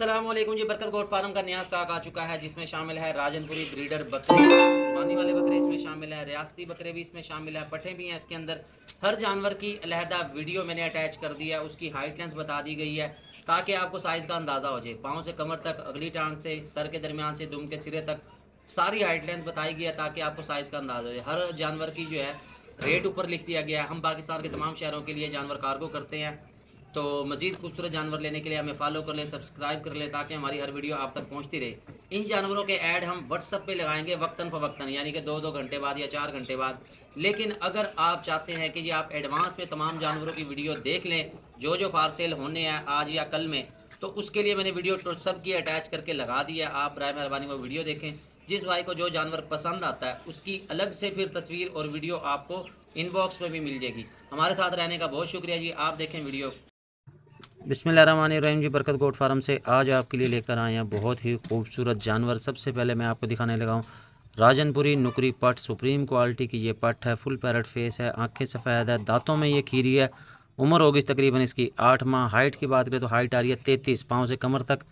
अस्सलाम वालेकुम जी। बरकत गोट फार्म का नया स्टॉक आ चुका है जिसमें शामिल है राजनपुरी ब्रीडर बकरे, कुर्बानी वाले बकरे इसमें शामिल है, रियासती बकरे भी इसमें शामिल है, पट्ठे भी हैं इसके अंदर। हर जानवर की अलहदा वीडियो मैंने अटैच कर दी है, उसकी हाइट लेंथ बता दी गई है ताकि आपको साइज़ का अंदाज़ा हो जाए। पाँव से कमर तक, अगली टांग से सर के दरमियान से दुम के सिरे तक सारी हाइट लेंथ बताई गई है ताकि आपको साइज़ का अंदाज़ा हो जाए। हर जानवर की जो है रेट ऊपर लिख दिया गया है। हम पाकिस्तान के तमाम शहरों के लिए जानवर कार्गो करते हैं, तो मज़ीद खूबसूरत जानवर लेने के लिए हमें फॉलो कर लें, सब्सक्राइब कर लें ताकि हमारी हर वीडियो आप तक पहुंचती रहे। इन जानवरों के ऐड हम व्हाट्सएप पे लगाएंगे वक्तन फ़वक्तन, यानी कि 2-2 घंटे बाद या 4 घंटे बाद। लेकिन अगर आप चाहते हैं कि जी आप एडवांस में तमाम जानवरों की वीडियो देख लें जो जो फार सेल होने हैं आज या कल में, तो उसके लिए मैंने वीडियो सब की अटैच करके लगा दी है। आप बर मेहरबानी वो वीडियो देखें। जिस भाई को जो जानवर पसंद आता है उसकी अलग से फिर तस्वीर और वीडियो आपको इनबॉक्स में भी मिल जाएगी। हमारे साथ रहने का बहुत शुक्रिया जी। आप देखें वीडियो। बिस्मिल्लाहिर्रहमानिर्रहीम जी। बरकत गोट फार्म से आज आपके लिए लेकर आए हैं बहुत ही खूबसूरत जानवर। सबसे पहले मैं आपको दिखाने लगा हूँ राजनपुरी नुकरी पट। सुप्रीम क्वालिटी की ये पट है, फुल पैरट फेस है, आंखें सफ़ेद है, दांतों में ये खीरी है। उम्र होगी तकरीबन इसकी 8 माह। हाइट की बात करें तो हाइट आ रही है 33, पाँव से कमर तक।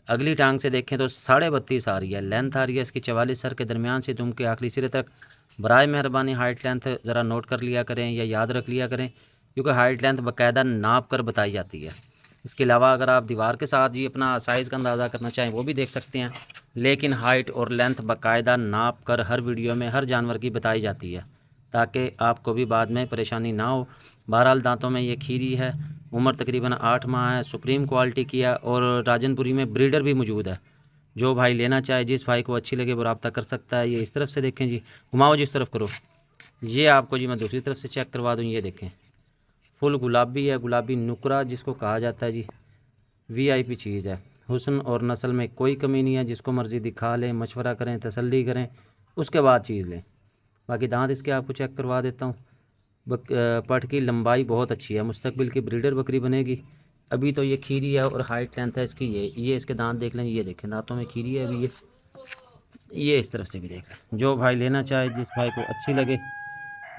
अगली टांग से देखें तो 32.5 आ रही है। लेंथ आ रही है इसकी 44, सर के दरमियान से दुम के आखिरी सिरे तक। बराए मेहरबानी हाइट लेंथ ज़रा नोट कर लिया करें या याद रख लिया करें, क्योंकि हाइट लेंथ बाकायदा नाप कर बताई जाती है। इसके अलावा अगर आप दीवार के साथ जी अपना साइज़ का अंदाज़ा करना चाहें वो भी देख सकते हैं, लेकिन हाइट और लेंथ बाकायदा नाप कर हर वीडियो में हर जानवर की बताई जाती है ताकि आपको भी बाद में परेशानी ना हो। बहरहाल दांतों में ये खीरी है, उम्र तकरीबन 8 माह है, सुप्रीम क्वालिटी की है और राजनपुरी में ब्रीडर भी मौजूद है। जो भाई लेना चाहे, जिस भाई को अच्छी लगे वो रब्ता कर सकता है। ये इस तरफ से देखें जी, घुमाओ जिस तरफ करो। ये आपको जी मैं दूसरी तरफ से चेक करवा दूँ। ये देखें फुल गुलाबी है, गुलाबी नुकरा जिसको कहा जाता है जी, वीआईपी चीज़ है। हुस्न और नस्ल में कोई कमी नहीं है, जिसको मर्ज़ी दिखा लें, मशवरा करें, तसल्ली करें, उसके बाद चीज़ लें। बाकी दांत इसके आपको चेक करवा देता हूँ। पट की लंबाई बहुत अच्छी है, मुस्तकबिल की ब्रीडर बकरी बनेगी। अभी तो ये खीरी है और हाइट लेंथ है इसकी। ये इसके दांत देख लें, ये देखें दांतों में खीरी है अभी। ये इस तरफ से भी देख लें। जो भाई लेना चाहे, जिस भाई को अच्छी लगे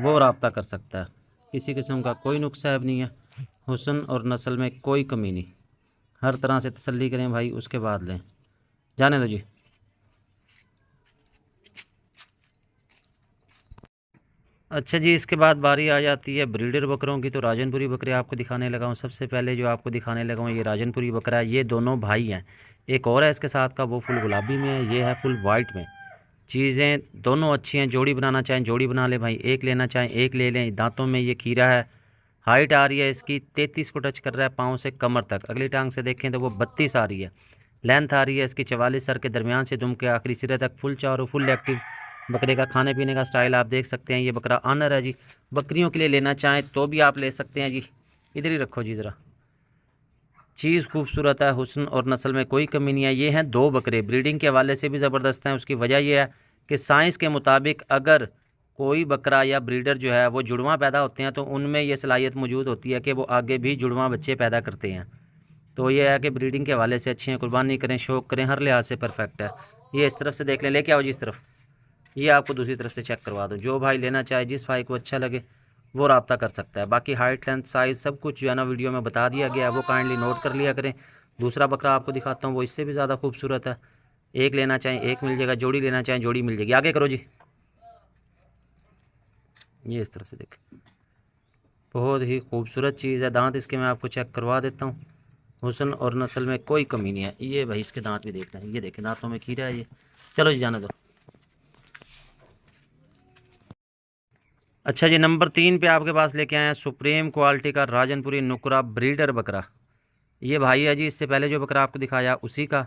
वो रब्ता कर सकता है। किसी किस्म का कोई नुकसान नहीं है, हुस्न और नस्ल में कोई कमी नहीं। हर तरह से तसल्ली करें भाई, उसके बाद लें। जाने दो जी। अच्छा जी, इसके बाद बारी आ जाती है ब्रीडर बकरों की। तो राजनपुरी बकरे आपको दिखाने लगा हूँ। सबसे पहले जो आपको दिखाने लगा हूँ ये राजनपुरी बकरा है। ये दोनों भाई हैं, एक और है इसके साथ का, वो फुल गुलाबी में है, ये है फुल वाइट में। चीज़ें दोनों अच्छी हैं। जोड़ी बनाना चाहें जोड़ी बना लें भाई, एक लेना चाहें एक ले लें। दांतों में ये खीरा है। हाइट आ रही है इसकी 33 को टच कर रहा है, पाँव से कमर तक। अगली टांग से देखें तो वो 32 आ रही है। लेंथ आ रही है इसकी 44, सर के दरमियान से दुम के आखिरी सिरे तक। फुल चारों फुल एक्टिव। बकरे का खाने पीने का स्टाइल आप देख सकते हैं। ये बकरा आनर है जी। बकरियों के लिए लेना चाहें तो भी आप ले सकते हैं जी। इधर ही रखो जी ज़रा। चीज़ खूबसूरत है, हुस्न और नस्ल में कोई कमी नहीं है। ये हैं दो बकरे, ब्रीडिंग के हवाले से भी ज़बरदस्त हैं। उसकी वजह यह है कि साइंस के मुताबिक अगर कोई बकरा या ब्रीडर जो है वो जुड़वां पैदा होते हैं तो उनमें ये सलाहियत मौजूद होती है कि वो आगे भी जुड़वां बच्चे पैदा करते हैं। तो ये है कि ब्रीडिंग के हवाले से अच्छी हैं। कुर्बानी करें, शौक़ करें, हर लिहाज से परफेक्ट है। ये इस तरफ से देख लें, लेके आओ जी इस तरफ। ये आपको दूसरी तरफ से चेक करवा दूँ। जो भाई लेना चाहे, जिस भाई को अच्छा लगे वो रब्ता कर सकता है। बाकी हाइट लेंथ साइज़ सब कुछ जो है ना वीडियो में बता दिया गया है, वो काइंडली नोट कर लिया करें। दूसरा बकरा आपको दिखाता हूँ, वो इससे भी ज़्यादा खूबसूरत है। एक लेना चाहें एक मिल जाएगा, जोड़ी लेना चाहें जोड़ी मिल जाएगी। आगे करो जी। ये इस तरह से देखें, बहुत ही खूबसूरत चीज़ है। दांत इसके मैं आपको चेक करवा देता हूँ। हुस्न और नस्ल में कोई कमी नहीं है। ये भाई इसके दांत भी देखते हैं, ये देखें दांतों में खीरा है ये। चलो जी जाने दो। अच्छा जी, नंबर 3 पे आपके पास लेके आए हैं सुप्रीम क्वालिटी का राजनपुरी नुकरा ब्रीडर बकरा। ये भाई है जी, इससे पहले जो बकरा आपको दिखाया उसी का,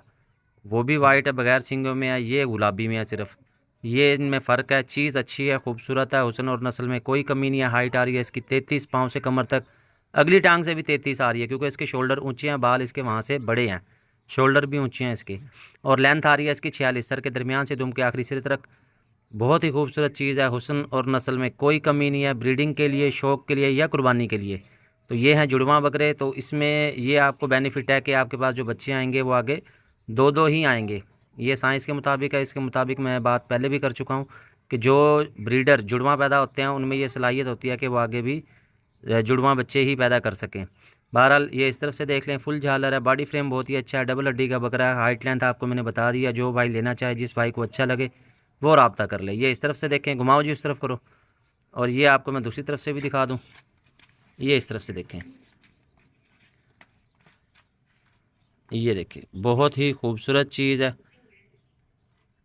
वो भी वाइट है, बगैर सींगों में है। ये गुलाबी में है सिर्फ, ये इनमें फ़र्क है। चीज़ अच्छी है, खूबसूरत है, हुस्न और नस्ल में कोई कमी नहीं है। हाइट आ रही है इसकी 33, पाँव से कमर तक। अगली टांग से भी 33 आ रही है, क्योंकि इसके शोल्डर ऊँचे हैं, बाल इसके वहाँ से बड़े हैं, शोल्डर भी ऊँचे हैं इसके। और लेंथ आ रही है इसकी 46, सर के दरमियान से दुम के आखिरी सिरे तक। बहुत ही खूबसूरत चीज़ है, हुस्न और नस्ल में कोई कमी नहीं है। ब्रीडिंग के लिए, शौक़ के लिए या कुर्बानी के लिए। तो ये हैं जुड़वां बकरे। तो इसमें ये आपको बेनिफिट है कि आपके पास जो बच्चे आएंगे वो आगे दो दो ही आएंगे। ये साइंस के मुताबिक है। इसके मुताबिक मैं बात पहले भी कर चुका हूँ कि जो ब्रीडर जुड़वां पैदा होते हैं उनमें ये सलाहियत होती है कि वो आगे भी जुड़वां बच्चे ही पैदा कर सकें। बहरहाल ये इस तरफ से देख लें, फुल झालर है, बॉडी फ्रेम बहुत ही अच्छा है, डबल हड्डी का बकरा है। हाइट लेंथ आपको मैंने बता दिया। जो भाई लेना चाहे, जिस भाई को अच्छा लगे वो रब्ता कर ले। ये इस तरफ से देखें, घुमाओ जी उस तरफ करो, और ये आपको मैं दूसरी तरफ से भी दिखा दूँ। ये इस तरफ से देखें, ये देखिए बहुत ही खूबसूरत चीज़ है।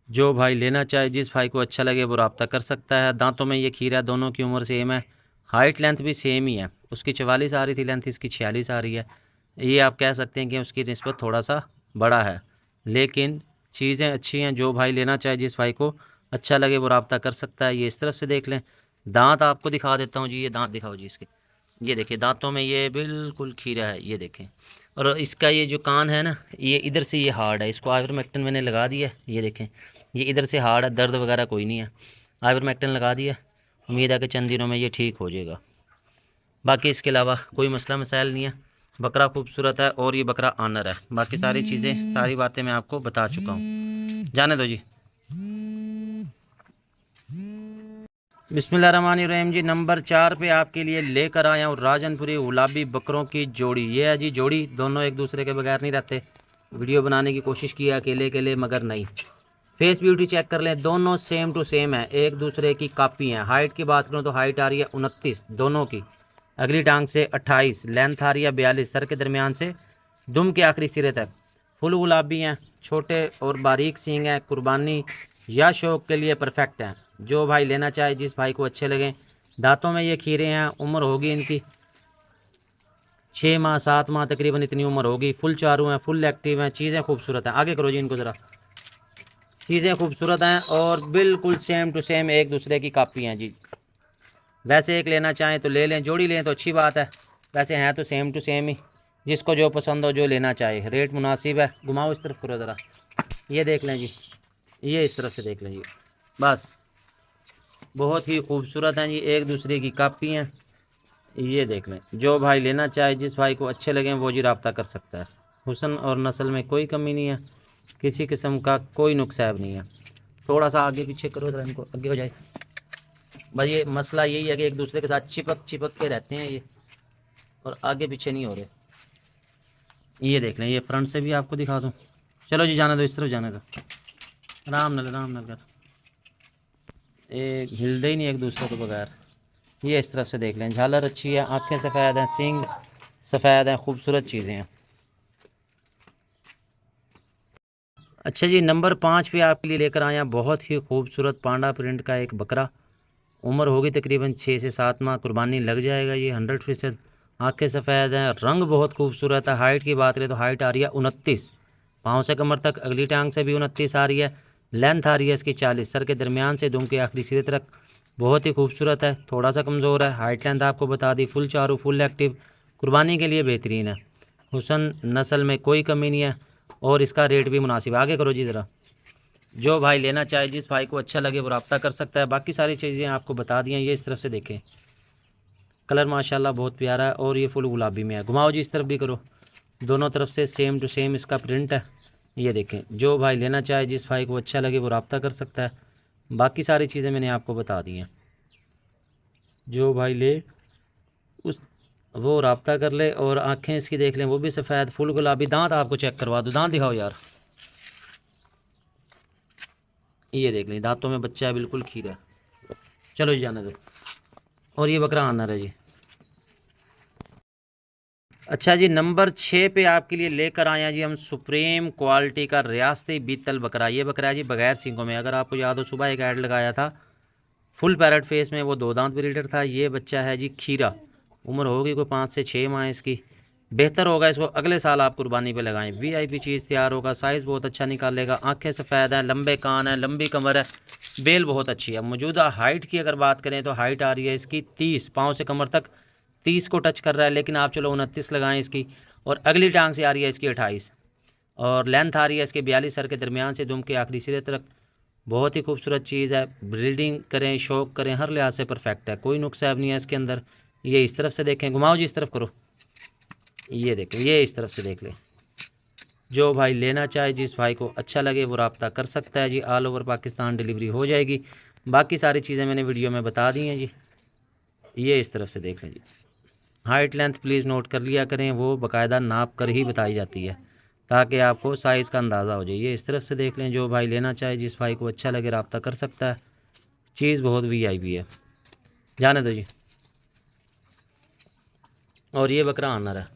जो भाई लेना चाहे, जिस भाई को अच्छा लगे वो रब्ता कर सकता है। दांतों में ये खीरा, दोनों की उम्र सेम है, हाइट लेंथ भी सेम ही है। उसकी 44 आ रही थी लेंथ, इसकी 46 आ रही है। ये आप कह सकते हैं कि उसकी निस्बत थोड़ा सा बड़ा है, लेकिन चीज़ें अच्छी हैं। जो भाई लेना चाहे, जिस भाई को अच्छा लगे वो रब्ता कर सकता है। ये इस तरफ से देख लें, दांत आपको दिखा देता हूँ जी। ये दांत दिखाओ जी इसके, ये देखिए दांतों में ये बिल्कुल खीरा है, ये देखें। और इसका ये जो कान है ना, ये इधर से ये हार्ड है, इसको आइवरमेक्टिन मैंने लगा दिया, ये देखें ये इधर से हार्ड है, दर्द वगैरह कोई नहीं है। आइवरमेक्टिन लगा दिया, उम्मीद है कि चंद दिनों में ये ठीक हो जाएगा। बाकी इसके अलावा कोई मसला मसाइल नहीं है। बकरा खूबसूरत है और ये बकरा आनर है। बाकी सारी चीज़ें, सारी बातें मैं आपको बता चुका हूँ, जाने दो जी। बिस्मिल्लाहिर्रहमानिर्रहीम जी। नंबर 4 पे आपके लिए लेकर आया हूँ राजनपुरी गुलाबी बकरों की जोड़ी। ये है जी जोड़ी, दोनों एक दूसरे के बगैर नहीं रहते। वीडियो बनाने की कोशिश की अकेले अकेले, मगर नहीं। फेस ब्यूटी चेक कर लें, दोनों सेम टू सेम है, एक दूसरे की कापी हैं। हाइट की बात करूँ तो हाइट आ रही है 29 दोनों की, अगली टांग से 28, लेंथ आ रही है 42, सर के दरमियान से दुम के आखिरी सिरे तक फुल गुलाबी हैं। छोटे और बारीक सींग हैं, कुर्बानी या शौक के लिए परफेक्ट हैं। जो भाई लेना चाहे, जिस भाई को अच्छे लगें। दांतों में ये खीरे हैं, उम्र होगी इनकी 6 माह 7 माह तकरीबन, इतनी उम्र होगी। फुल चारू हैं, फुल एक्टिव हैं, चीज़ें खूबसूरत हैं। आगे करो जी इनको ज़रा। चीज़ें खूबसूरत हैं और बिल्कुल सेम टू सेम एक दूसरे की कापी हैं जी। वैसे एक लेना चाहें तो ले लें, जोड़ी लें तो अच्छी बात है, वैसे हैं तो सेम टू सेम ही। जिसको जो पसंद हो, जो लेना चाहे। रेट मुनासिब है। घुमाओ इस तरफ करो ज़रा, ये देख लें जी, ये इस तरफ से देख लें जी। बस बहुत ही खूबसूरत हैं जी, एक दूसरे की कापी हैं। ये देख लें, जो भाई लेना चाहे, जिस भाई को अच्छे लगें वो जी रब्ता कर सकता है। हुस्न और नस्ल में कोई कमी नहीं है, किसी किस्म का कोई नुकसान नहीं है। थोड़ा सा आगे पीछे करो ज़रा, इनको आगे हो जाए। भाई ये मसला यही है कि एक दूसरे के साथ चिपक चिपक के रहते हैं ये, और आगे पीछे नहीं हो रहे। ये देख लें, ये फ्रंट से भी आपको दिखा दूँ। चलो जी जाने दो, इस तरफ जाने दो, आराम नल कर। एक हिलते ही नहीं एक दूसरे के बगैर। ये इस तरफ से देख लें, झालर अच्छी है, आँखें सफ़ेद हैं, सींग सफ़ेद हैं, खूबसूरत चीज़ें हैं। अच्छा जी, नंबर 5 पे आपके लिए लेकर आया बहुत ही खूबसूरत पांडा प्रिंट का एक बकरा। उम्र होगी तकरीबन 6 से 7 माह, कुर्बानी लग जाएगा ये 100%। आँखें सफ़ेद हैं, रंग बहुत खूबसूरत है। हाइट की बात करें तो हाइट आ रही है 29, पाँव से कमर तक, अगली टांग से भी 29 आ रही है। लेंथ आ रही है इसकी 40, सर के दरमियान से दुम के आखिरी सिरे तक बहुत ही खूबसूरत है। थोड़ा सा कमज़ोर है। हाइट लेंथ आपको बता दी, फुल चारू, फुल एक्टिव, कुर्बानी के लिए बेहतरीन है। हुसन नस्ल में कोई कमी नहीं है और इसका रेट भी मुनासिब है। आगे करो जी ज़रा। जो भाई लेना चाहे, जिस भाई को अच्छा लगे वो रब्ता कर सकता है। बाकी सारी चीज़ें आपको बता दी हैं। ये इस तरफ से देखें, कलर माशाल्लाह बहुत प्यारा है और ये फुल गुलाबी में है। घुमाओ जी इस तरफ भी करो, दोनों तरफ से सेम टू सेम इसका प्रिंट है। ये देखें, जो भाई लेना चाहे, जिस भाई को अच्छा लगे वो रब्ता कर सकता है। बाकी सारी चीज़ें मैंने आपको बता दी हैं। जो भाई ले उस वो रब्ता कर ले। और आँखें इसकी देख लें, वो भी सफ़ेद, फुल गुलाबी। दांत आपको चेक करवा दूँ, दांत दिखाओ यार। ये देख लें, दांतों में बच्चा है, बिल्कुल खीरा। चलो जी जाने दो। और ये बकरा आनर है जी। अच्छा जी, नंबर 6 पे आपके लिए लेकर आए हैं जी हम सुप्रीम क्वालिटी का रियासती बीतल बकरा। ये बकरा है जी बगैर सींगों में। अगर आपको याद हो, सुबह एक ऐड लगाया था फुल पैरेट फेस में, वो 2 दांत ब्रीडर था। ये बच्चा है जी खीरा, उम्र होगी कोई 5 से 6 माह इसकी। बेहतर होगा इसको अगले साल आप कुर्बानी पे लगाएं। वीआईपी चीज़ तैयार होगा, साइज़ बहुत अच्छा निकालेगा। आंखें सफ़ेद हैं, लंबे कान हैं, लंबी कमर है, बेल बहुत अच्छी है। मौजूदा हाइट की अगर बात करें तो हाइट आ रही है इसकी 30, पाँव से कमर तक 30 को टच कर रहा है, लेकिन आप चलो 29 लगाएं इसकी। और अगली टांग से आ रही है इसकी 28, और लेंथ आ रही है इसके 42, सर के दरमियान से दुम के आखिरी सिरे तक बहुत ही खूबसूरत चीज़ है। ब्रीडिंग करें, शौक करें, हर लिहाज से परफेक्ट है, कोई नुकसान नहीं है इसके अंदर। ये इस तरफ से देखें, घुमाओ जी इस तरफ करो, ये देखें, ये इस तरफ से देख लें। जो भाई लेना चाहे, जिस भाई को अच्छा लगे वो रब्ता कर सकता है जी। ऑल ओवर पाकिस्तान डिलीवरी हो जाएगी। बाकी सारी चीज़ें मैंने वीडियो में बता दी हैं जी। ये इस तरफ से देख लें जी। हाइट लेंथ प्लीज़ नोट कर लिया करें, वो बाकायदा नाप कर ही बताई जाती है ताकि आपको साइज़ का अंदाज़ा हो जाए। ये इस तरफ से देख लें, जो भाई लेना चाहे, जिस भाई को अच्छा लगे रब्ता कर सकता है। चीज़ बहुत वीआईपी है, जाने दो जी। और ये बकरा आनर है।